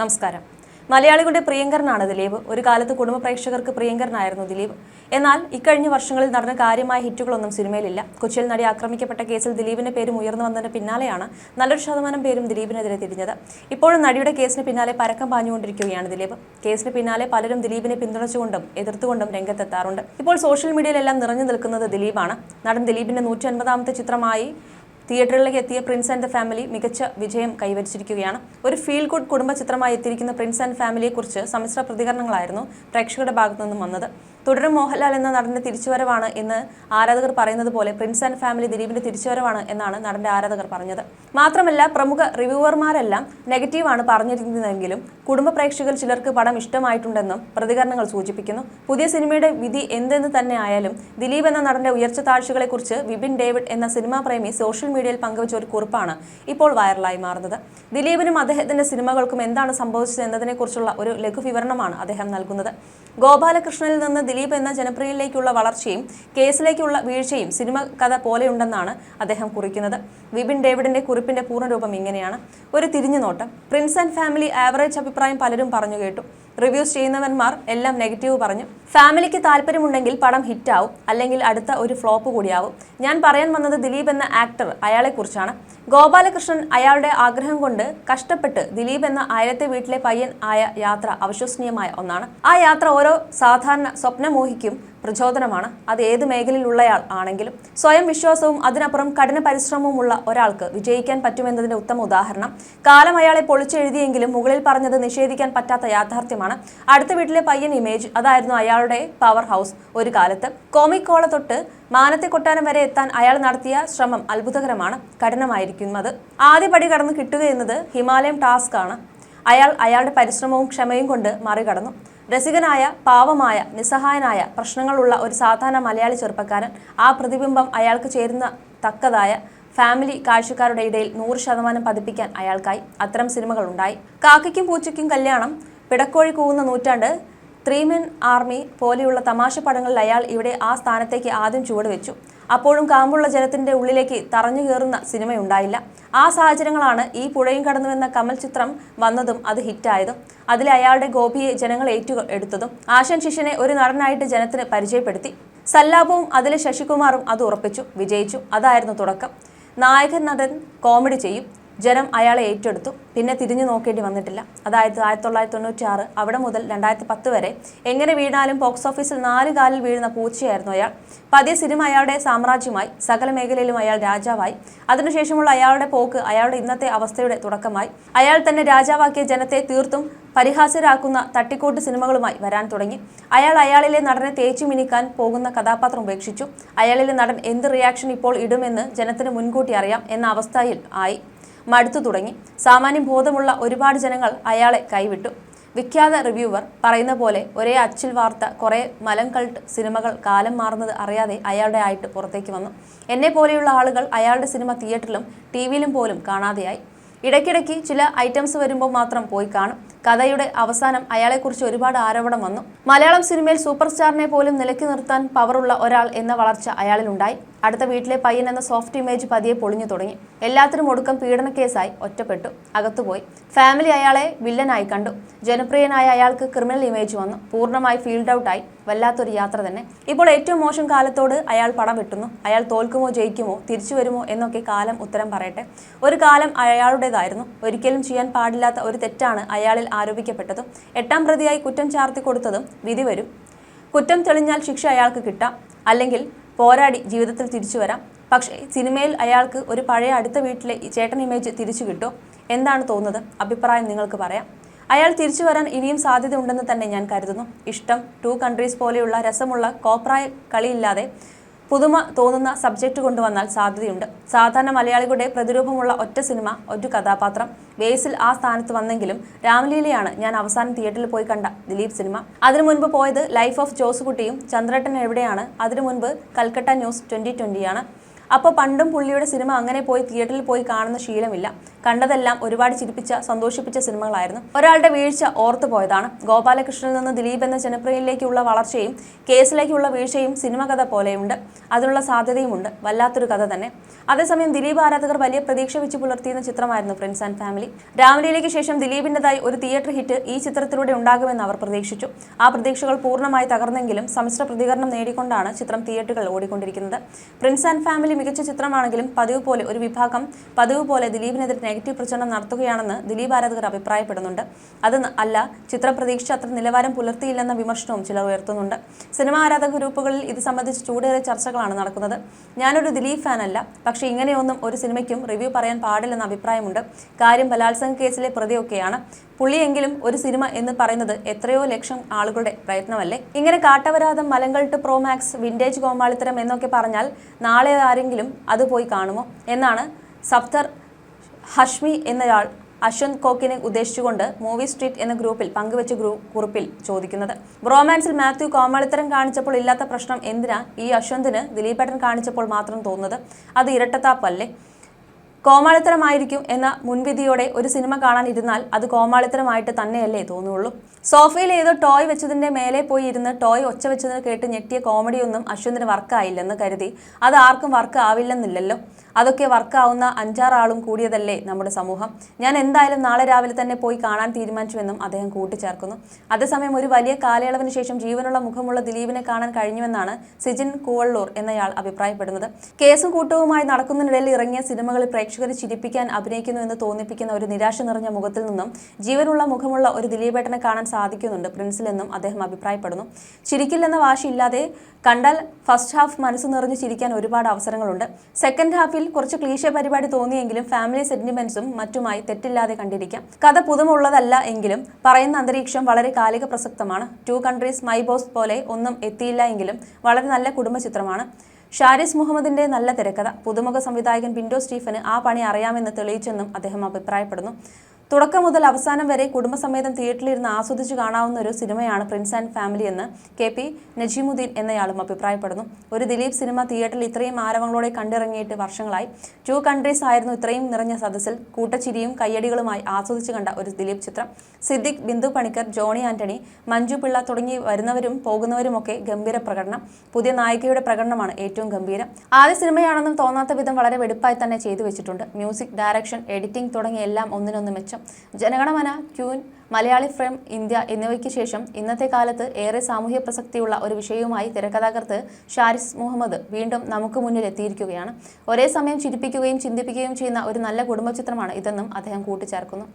നമസ്കാരം. മലയാളികളുടെ പ്രിയങ്കരനാണ് ദിലീപ്. ഒരു കാലത്ത് കുടുംബ പ്രേക്ഷകർക്ക് പ്രിയങ്കരനായിരുന്നു ദിലീപ്. എന്നാൽ ഇക്കഴിഞ്ഞ വർഷങ്ങളിൽ നടന്ന കാര്യമായ ഹിറ്റുകളൊന്നും സിനിമയിലില്ല. കൊച്ചിയിൽ നടി ആക്രമിക്കപ്പെട്ട കേസിൽ ദിലീപിന്റെ പേരും ഉയർന്നു വന്നതിന് പിന്നാലെയാണ് നല്ലൊരു ശതമാനം പേരും ദിലീപിനെതിരെ തിരിഞ്ഞത്. ഇപ്പോഴും നടിയുടെ കേസിന് പിന്നാലെ പരക്കം പാഞ്ഞുകൊണ്ടിരിക്കുകയാണ് ദിലീപ്. കേസിന് പിന്നാലെ പലരും ദിലീപിനെ പിന്തുണച്ചുകൊണ്ടും എതിർത്തുകൊണ്ടും രംഗത്തെത്താറുണ്ട്. ഇപ്പോൾ സോഷ്യൽ മീഡിയയിലെല്ലാം നിറഞ്ഞു നിൽക്കുന്നത് ദിലീപാണ്. നടൻ ദിലീപിന്റെ 150ാമത്തെ ചിത്രമായി തിയേറ്ററിലേക്ക് എത്തിയ പ്രിൻസ് ആൻഡ് ദ ഫാമിലി മികച്ച വിജയം കൈവരിച്ചിരിക്കുകയാണ്. ഒരു ഫീൽ ഗുഡ് കുടുംബ ചിത്രമായി എത്തിയിരിക്കുന്ന പ്രിൻസ് ആൻഡ് ഫാമിലിയെക്കുറിച്ച് സമ്മിശ്ര പ്രതികരണങ്ങളായിരുന്നു പ്രേക്ഷകരുടെ ഭാഗത്തു നിന്നും വന്നത്. തുടരും മോഹൻലാൽ എന്ന നടന്റെ തിരിച്ചുവരവാണ് എന്ന് ആരാധകർ പറയുന്നത് പോലെ പ്രിൻസ് ആൻഡ് ഫാമിലി ദിലീപിന്റെ തിരിച്ചുവരവാണ് എന്നാണ് നടന്റെ ആരാധകർ പറഞ്ഞത്. മാത്രമല്ല, പ്രമുഖ റിവ്യൂവർമാരെല്ലാം നെഗറ്റീവാണ് പറഞ്ഞിരിക്കുന്നതെങ്കിലും കുടുംബ പ്രേക്ഷകർ ചിലർക്ക് പടം ഇഷ്ടമായിട്ടുണ്ടെന്നും പ്രതികരണങ്ങൾ സൂചിപ്പിക്കുന്നു. പുതിയ സിനിമയുടെ വിധി എന്തെന്ന് തന്നെ ആയാലും ദിലീപ് എന്ന നടന്റെ ഉയർച്ച താഴ്ചകളെക്കുറിച്ച് വിപിൻ ഡേവിഡ് എന്ന സിനിമാ പ്രേമി സോഷ്യൽ മീഡിയയിൽ പങ്കുവച്ച ഒരു കുറിപ്പാണ് ഇപ്പോൾ വൈറലായി മാറുന്നത്. ദിലീപിനും അദ്ദേഹത്തിന്റെ സിനിമകൾക്കും എന്താണ് സംഭവിച്ചത് എന്നതിനെക്കുറിച്ചുള്ള ഒരു ലഘുവിവരണമാണ് അദ്ദേഹം നൽകുന്നത്. ഗോപാലകൃഷ്ണനിൽ നിന്ന് ദിലീപ് എന്ന ജനപ്രിയയിലേക്കുള്ള വളർച്ചയും കേസിലേക്കുള്ള വീഴ്ചയും സിനിമ കഥ പോലെയുണ്ടെന്നാണ് അദ്ദേഹം കുറിക്കുന്നത്. വിപിൻ ഡേവിഡിന്റെ കുറിപ്പിന്റെ പൂർണ്ണരൂപം ഇങ്ങനെയാണ്: ഒരു തിരിഞ്ഞുനോട്ടം. പ്രിൻസ് ആൻഡ് ഫാമിലി ആവറേജ് അഭിപ്രായം പലരും പറഞ്ഞു കേട്ടു. റിവ്യൂസ് ചെയ്യുന്നവന്മാർ എല്ലാം നെഗറ്റീവ് പറഞ്ഞു. ഫാമിലിക്ക് താല്പര്യമുണ്ടെങ്കിൽ പടം ഹിറ്റാവും, അല്ലെങ്കിൽ അടുത്ത ഒരു ഫ്ലോപ്പ് കൂടിയാവും. ഞാൻ പറയാൻ വന്നത് ദിലീപ് എന്ന ആക്ടർ, അയാളെക്കുറിച്ചാണ്. ഗോപാലകൃഷ്ണൻ അയാളുടെ ആഗ്രഹം കൊണ്ട് കഷ്ടപ്പെട്ട് ദിലീപ് എന്ന അയലത്തെ വീട്ടിലെ പയ്യൻ ആയ യാത്ര അവിശ്വസനീയമായ ഒന്നാണ്. ആ യാത്ര ഓരോ സാധാരണ സ്വപ്നമോഹിക്കും പ്രചോദനമാണ്. അത് ഏത് മേഖലയിലുള്ളയാൾ ആണെങ്കിലും. സ്വയം വിശ്വാസവും അതിനപ്പുറം കഠിന പരിശ്രമവുമുള്ള ഒരാൾക്ക് വിജയിക്കാൻ പറ്റുമെന്നതിന്റെ ഉത്തമ ഉദാഹരണം. കാലം അയാളെ പൊളിച്ചെഴുതിയെങ്കിലും മുകളിൽ പറഞ്ഞത് നിഷേധിക്കാൻ പറ്റാത്ത യാഥാർത്ഥ്യമാണ്. അടുത്ത വീട്ടിലെ പയ്യൻ ഇമേജ്, അതായിരുന്നു അയാളുടെ പവർ ഹൗസ് ഒരു കാലത്ത്. കോമിക് കോള തൊട്ട് മാനത്തെ കൊട്ടാരം വരെ എത്താൻ അയാൾ നടത്തിയ ശ്രമം അത്ഭുതകരമാണ്, കഠിനമായിരിക്കുന്നത്. ആദ്യ പടി കടന്ന് കിട്ടുക എന്നത് ഹിമാലയം ടാസ്ക് ആണ്. അയാളുടെ പരിശ്രമവും ക്ഷമയും കൊണ്ട് മറികടന്നു. രസികനായ, പാവമായ, നിസ്സഹായനായ, പ്രശ്നങ്ങളുള്ള ഒരു സാധാരണ മലയാളി ചെറുപ്പക്കാരൻ. ആ പ്രതിബിംബം അയാൾക്ക് ചേരുന്ന തക്കതായ ഫാമിലി കാഴ്ചക്കാരുടെ ഇടയിൽ 100% പതിപ്പിക്കാൻ അയാൾക്കായി. അത്തരം സിനിമകൾ ഉണ്ടായി. കാക്കയ്ക്കും പൂച്ചയ്ക്കും കല്യാണം, പിടക്കോഴി കൂവുന്ന നൂറ്റാണ്ട്, 3 Men Army പോലെയുള്ള തമാശ പടങ്ങളിൽ അയാൾ ഇവിടെ ആ സ്ഥാനത്തേക്ക് ആദ്യം ചുവട് വെച്ചു. അപ്പോഴും കാമ്പുള്ള ജനത്തിന്റെ ഉള്ളിലേക്ക് തറഞ്ഞു കയറുന്ന സിനിമയുണ്ടായില്ല. ആ സാഹചര്യങ്ങളാണ് ഈ പുഴയും കടന്നുവെന്ന കമൽ ചിത്രം വന്നതും അത് ഹിറ്റായതും. അതിലെ അയാളുടെ ഗോപിയെ ജനങ്ങൾ എടുത്തതും. ആശൻ ശിഷ്യനെ ഒരു നടനായിട്ട് ജനത്തിന് പരിചയപ്പെടുത്തി. സല്ലാപവും അതിലെ ശശികുമാറും അത് ഉറപ്പിച്ചു, വിജയിച്ചു. അതായിരുന്നു തുടക്കം. നായകൻ നടൻ കോമഡി ചെയ്യും, ജനം അയാളെ ഏറ്റെടുത്തു. പിന്നെ തിരിഞ്ഞു നോക്കേണ്ടി വന്നിട്ടില്ല. അതായത് 1996 അവിടെ മുതൽ 2010 വരെ എങ്ങനെ വീണാലും ബോക്സ് ഓഫീസിൽ 4 കാലിൽ വീഴുന്ന പൂച്ചയായിരുന്നു അയാൾ. പതിയെ സിനിമ അയാളുടെ സാമ്രാജ്യമായി, സകല മേഖലയിലും അയാൾ രാജാവായി. അതിനുശേഷമുള്ള അയാളുടെ പോക്ക് അയാളുടെ ഇന്നത്തെ അവസ്ഥയുടെ തുടക്കമായി. അയാൾ തന്നെ രാജാവാക്കിയ ജനത്തെ തീർത്തും പരിഹാസ്യരാക്കുന്ന തട്ടിക്കൂട്ട് സിനിമകളുമായി വരാൻ തുടങ്ങി. അയാളിലെ നടനെ തേച്ചു മിനിക്കാൻ പോകുന്ന കഥാപാത്രം ഉപേക്ഷിച്ചു. അയാളിലെ നടൻ എന്ത് റിയാക്ഷൻ ഇപ്പോൾ ഇടുമെന്ന് ജനത്തിന് മുൻകൂട്ടി അറിയാം എന്ന അവസ്ഥയിൽ ആയി. മടുത്തു തുടങ്ങി. സാമാന്യം ബോധമുള്ള ഒരുപാട് ജനങ്ങൾ അയാളെ കൈവിട്ടു. വിഖ്യാത റിവ്യൂവർ പറയുന്ന പോലെ ഒരേ അച്ചിൽ വാർത്ത കുറേ മലം കൾട്ട് സിനിമകൾ കാലം മാറുന്നത് അറിയാതെ അയാളുടെ ആയിട്ട് പുറത്തേക്ക് വന്നു. എന്നെ പോലെയുള്ള ആളുകൾ അയാളുടെ സിനിമ തിയേറ്ററിലും ടിവിയിലും പോലും കാണാതെയായി. ഇടയ്ക്കിടയ്ക്ക് ചില ഐറ്റംസ് വരുമ്പോൾ മാത്രം പോയി കാണും. കഥയുടെ അവസാനം അയാളെക്കുറിച്ച് ഒരുപാട് ആരോപണം വന്നു. മലയാളം സിനിമയിൽ സൂപ്പർ സ്റ്റാറിനെ പോലും നിലയ്ക്ക് നിർത്താൻ പവറുള്ള ഒരാൾ എന്ന വളർച്ച അയാളിലുണ്ടായി. അടുത്ത വീട്ടിലെ പയ്യൻ എന്ന സോഫ്റ്റ് ഇമേജ് പതിയെ പൊളിഞ്ഞു തുടങ്ങി. എല്ലാത്തിനും ഒടുക്കം പീഡന കേസായി ഒറ്റപ്പെട്ടു, അകത്തുപോയി. ഫാമിലി അയാളെ വില്ലനായി കണ്ടു. ജനപ്രിയനായ അയാൾക്ക് ക്രിമിനൽ ഇമേജ് വന്നു. പൂർണ്ണമായി ഫീൽഡ് ഔട്ടായി. വല്ലാത്തൊരു യാത്ര തന്നെ. ഇപ്പോൾ ഏറ്റവും മോശം കാലത്തോട് അയാൾ പടം വെട്ടുന്നു. അയാൾ തോൽക്കുമോ ജയിക്കുമോ തിരിച്ചു വരുമോ എന്നൊക്കെ കാലം ഉത്തരം പറയട്ടെ. ഒരു കാലം അയാളുടേതായിരുന്നു. ഒരിക്കലും ചെയ്യാൻ പാടില്ലാത്ത ഒരു തെറ്റാണ് അയാളിൽ ആരോപിക്കപ്പെട്ടതും 8ാം പ്രതിയായി കുറ്റം ചാർത്തി കൊടുത്തതും വിധി വരും. കുറ്റം തെളിഞ്ഞാൽ ശിക്ഷ അയാൾക്ക് കിട്ടാം, അല്ലെങ്കിൽ പോരാടി ജീവിതത്തിൽ തിരിച്ചു വരാം. പക്ഷേ സിനിമയിൽ അയാൾക്ക് ഒരു പഴയ അടുത്ത വീട്ടിലെ ചേട്ടൻ ഇമേജ് തിരിച്ചു കിട്ടുമോ? എന്താണ് തോന്നുന്നത്? അഭിപ്രായം നിങ്ങൾക്ക് പറയാം. അയാൾ തിരിച്ചു വരാൻ ഇനിയും സാധ്യത ഉണ്ടെന്ന് തന്നെ ഞാൻ കരുതുന്നു. ഇഷ്ടം, 2 Countries പോലെയുള്ള രസമുള്ള കോപ്രായ കളിയില്ലാതെ പുതുമ തോന്നുന്ന സബ്ജക്റ്റ് കൊണ്ടുവന്നാൽ സാധ്യതയുണ്ട്. സാധാരണ മലയാളികളുടെ പ്രതിരൂപമുള്ള ഒറ്റ സിനിമ, ഒരു കഥാപാത്രം. ബേസിൽ ആ സ്ഥാനത്ത് വന്നെങ്കിലും രാമലീലയാണ് ഞാൻ അവസാനം തിയേറ്ററിൽ പോയി കണ്ട ദിലീപ് സിനിമ. അതിനു മുൻപ് പോയത് ലൈഫ് ഓഫ് ജോസുകുട്ടിയും ചന്ദ്രേട്ടൻ എവിടെയാണ്, അതിനു മുൻപ് കൽക്കട്ട ന്യൂസ് 2020 ആണ്. അപ്പോൾ പണ്ടും പുള്ളിയുടെ സിനിമ അങ്ങനെ പോയി തിയേറ്ററിൽ പോയി കാണുന്ന ശീലമില്ല. കണ്ടതെല്ലാം ഒരുപാട് ചിരിപ്പിച്ച സന്തോഷിപ്പിച്ച സിനിമകളായിരുന്നു. ഒരാളുടെ വീഴ്ച ഓർത്തുപോയതാണ്. ഗോപാലകൃഷ്ണനിൽ നിന്ന് ദിലീപ് എന്ന ജനപ്രിയയിലേക്കുള്ള വളർച്ചയും കേസിലേക്കുള്ള വീഴ്ചയും സിനിമ കഥ പോലെയുണ്ട്. അതിനുള്ള സാധ്യതയുമുണ്ട്. വല്ലാത്തൊരു കഥ തന്നെ. അതേസമയം ദിലീപ് ആരാധകർ വലിയ പ്രതീക്ഷ വെച്ച് പുലർത്തിയിരുന്ന ചിത്രമായിരുന്നു പ്രിൻസ് ആൻഡ് ഫാമിലി. രാമലീലയ്ക്ക് ശേഷം ദിലീപിൻ്റെതായി ഒരു തിയേറ്റർ ഹിറ്റ് ഈ ചിത്രത്തിലൂടെ ഉണ്ടാകുമെന്ന് അവർ പ്രതീക്ഷിച്ചു. ആ പ്രതീക്ഷകൾ പൂർണ്ണമായി തകർന്നെങ്കിലും സമ്മിശ്ര പ്രതികരണം നേടിക്കൊണ്ടാണ് ചിത്രം തിയേറ്ററുകൾ ഓടിക്കൊണ്ടിരിക്കുന്നത്. പ്രിൻസ് ആൻഡ് ഫാമിലി മികച്ച ചിത്രമാണെങ്കിലും പതിവ് പോലെ ഒരു വിഭാഗം പതിവ് പോലെ ദിലീപിനെതിരെ നെഗറ്റീവ് പ്രചരണം നടത്തുകയാണെന്ന് ദിലീപ് ആരാധകർ അഭിപ്രായപ്പെടുന്നുണ്ട്. അത് അല്ല, ചിത്രം പ്രതീക്ഷിച്ച അത്ര നിലവാരം പുലർത്തിയില്ലെന്ന വിമർശനവും ചിലർ ഉയർത്തുന്നുണ്ട്. സിനിമാ ആരാധക ഗ്രൂപ്പുകളിൽ ഇത് സംബന്ധിച്ച് ചൂടേറിയ ചർച്ചകളാണ് നടക്കുന്നത്. ഞാനൊരു ദിലീപ് ഫാനല്ല, പക്ഷേ ഇങ്ങനെയൊന്നും ഒരു സിനിമയ്ക്കും റിവ്യൂ പറയാൻ പാടില്ലെന്ന അഭിപ്രായമുണ്ട്. കാര്യം ബലാത്സംഗ കേസിലെ പ്രതിയൊക്കെയാണ് പുള്ളിയെങ്കിലും ഒരു സിനിമ എന്ന് പറയുന്നത് എത്രയോ ലക്ഷം ആളുകളുടെ പ്രയത്നമല്ലേ. ഇങ്ങനെ കാട്ടവരാധം, മലങ്കൽ ടു പ്രോമാക്സ്, വിന്റേജ് കോമാളിത്തരം എന്നൊക്കെ പറഞ്ഞാൽ നാളെ ആരെങ്കിലും അത് പോയി കാണുമോ എന്നാണ് സഫ്തർ ഹഷ്മി എന്നയാൾ അശ്വന്ത് കോക്കിനെ ഉദ്ദേശിച്ചുകൊണ്ട് മൂവി സ്ട്രീറ്റ് എന്ന ഗ്രൂപ്പിൽ പങ്കുവെച്ച കുറിപ്പിൽ ചോദിക്കുന്നത്. ബ്രോമാൻസിൽ മാത്യു കോമാളിത്തരം കാണിച്ചപ്പോൾ ഇല്ലാത്ത പ്രശ്നം എന്തിനാ ഈ അശ്വന്തിന് ദിലീപേട്ടൻ കാണിച്ചപ്പോൾ മാത്രം തോന്നുന്നത്? അത് ഇരട്ടത്താപ്പല്ലേ? കോമാളിത്തരമായിരിക്കും എന്ന മുൻവിധിയോടെ ഒരു സിനിമ കാണാൻ ഇരുന്നാൽ അത് കോമാളിത്തരമായിട്ട് തന്നെയല്ലേ തോന്നുള്ളൂ. സോഫയിൽ ഏതോ ടോയ് വെച്ചതിൻ്റെ മേലെ പോയി ഇരുന്ന് ടോയ് ഒച്ച വെച്ചതിന് കേട്ട് ഞെട്ടിയ കോമഡിയൊന്നും അശ്വന്തിന് വർക്കായില്ലെന്ന് കരുതി അത് ആർക്കും വർക്ക് ആവില്ലെന്നില്ലല്ലോ. അതൊക്കെ വർക്കാവുന്ന 5-6 ആളും കൂടിയതല്ലേ നമ്മുടെ സമൂഹം. ഞാൻ എന്തായാലും നാളെ രാവിലെ തന്നെ പോയി കാണാൻ തീരുമാനിച്ചുവെന്നും അദ്ദേഹം കൂട്ടിച്ചേർക്കുന്നു. അതേസമയം ഒരു വലിയ കാലയളവിന് ശേഷം ജീവനുള്ള മുഖമുള്ള ദിലീപിനെ കാണാൻ കഴിഞ്ഞുവെന്നാണ് സിജിൻ കൂവള്ളൂർ എന്നയാൾ അഭിപ്രായപ്പെടുന്നത്. കേസും കൂട്ടവുമായി നടക്കുന്നതിനിടയിൽ ഇറങ്ങിയ സിനിമകളിൽ പ്രേക്ഷകരെ ചിരിപ്പിക്കാൻ അഭിനയിക്കുന്നു എന്ന് തോന്നിപ്പിക്കുന്ന ഒരു നിരാശ നിറഞ്ഞ മുഖത്തിൽ നിന്നും ജീവനുള്ള മുഖമുള്ള ഒരു ദിലീപേട്ടനെ കാണാൻ സാധിക്കുന്നുണ്ട് പ്രിൻസിലെന്നും അദ്ദേഹം അഭിപ്രായപ്പെടുന്നു. ചിരിക്കില്ലെന്ന വാശിയില്ലാതെ കണ്ടാൽ ഫസ്റ്റ് ഹാഫ് മനസ്സ് നിറഞ്ഞു ചിരിക്കാൻ ഒരുപാട് അവസരങ്ങളുണ്ട്. സെക്കൻഡ് ഹാഫിൽ കുറച്ച് ക്ലീശ പരിപാടി തോന്നിയെങ്കിലും ഫാമിലി സെന്റിമെന്റ്സും മറ്റുമായി തെറ്റില്ലാതെ കണ്ടിരിക്കാം. കഥ പുതുമുള്ളതല്ല എങ്കിലും പറയുന്ന അന്തരീക്ഷം വളരെ കാലിക പ്രസക്തമാണ്. 2 കൺട്രീസ്, മൈ ബോസ് പോലെ ഒന്നും എത്തിയില്ല എങ്കിലും വളരെ നല്ല കുടുംബ ചിത്രമാണ്. ഷാരിസ് മുഹമ്മദിന്റെ നല്ല തിരക്കഥ. പുതുമുഖ സംവിധായകൻ പിന്റോ സ്റ്റീഫന് ആ പണി അറിയാമെന്ന് തെളിയിച്ചെന്നും അദ്ദേഹം അഭിപ്രായപ്പെടുന്നു. തുടക്കം മുതൽ അവസാനം വരെ കുടുംബസമേതം തിയേറ്ററിലിരുന്ന് ആസ്വദിച്ച് കാണാവുന്ന ഒരു സിനിമയാണ് പ്രിൻസ് ആൻഡ് ഫാമിലി എന്ന് KP നജീമുദ്ദീൻ എന്നയാളും അഭിപ്രായപ്പെടുന്നു. ഒരു ദിലീപ് സിനിമ തിയേറ്ററിൽ ഇത്രയും ആരവങ്ങളോടെ കണ്ടിറങ്ങിയിട്ട് വർഷങ്ങളായി. 2 കൺട്രീസ് ആയിരുന്നു ഇത്രയും നിറഞ്ഞ സദസ്സിൽ കൂട്ടച്ചിരിയും കയ്യടികളുമായി ആസ്വദിച്ച് കണ്ട ഒരു ദിലീപ് ചിത്രം. സിദ്ദിഖ്, ബിന്ദു പണിക്കർ, ജോണി ആന്റണി, മഞ്ജു പിള്ള തുടങ്ങി വരുന്നവരും പോകുന്നവരുമൊക്കെ ഗംഭീര പ്രകടനം. പുതിയ നായികയുടെ പ്രകടനമാണ് ഏറ്റവും ഗംഭീരം. ആദ്യ സിനിമയാണെന്നും തോന്നാത്ത വിധം വളരെ വെടുപ്പായി തന്നെ ചെയ്തു വെച്ചിട്ടുണ്ട്. മ്യൂസിക്, ഡയറക്ഷൻ, എഡിറ്റിംഗ് തുടങ്ങിയ എല്ലാം ഒന്നിനൊന്ന് മെച്ചം. Jana Gana Mana, queen, Malayali frame, India എന്നിവയ്ക്ക് ശേഷം ഇന്നത്തെ കാലത്ത് ഏറെ സാമൂഹ്യ പ്രസക്തിയുള്ള ഒരു വിഷയവുമായി തിരക്കഥാകൃത്ത് ഷാരിസ് മുഹമ്മദ് വീണ്ടും നമുക്ക് മുന്നിൽ എത്തിയിരിക്കുകയാണ്. ഒരേ സമയം ചിരിപ്പിക്കുകയും ചിന്തിപ്പിക്കുകയും ചെയ്യുന്ന ഒരു നല്ല കുടുംബ ചിത്രമാണ് ഇതെന്നും അദ്ദേഹം കൂട്ടിച്ചേർക്കുന്നു.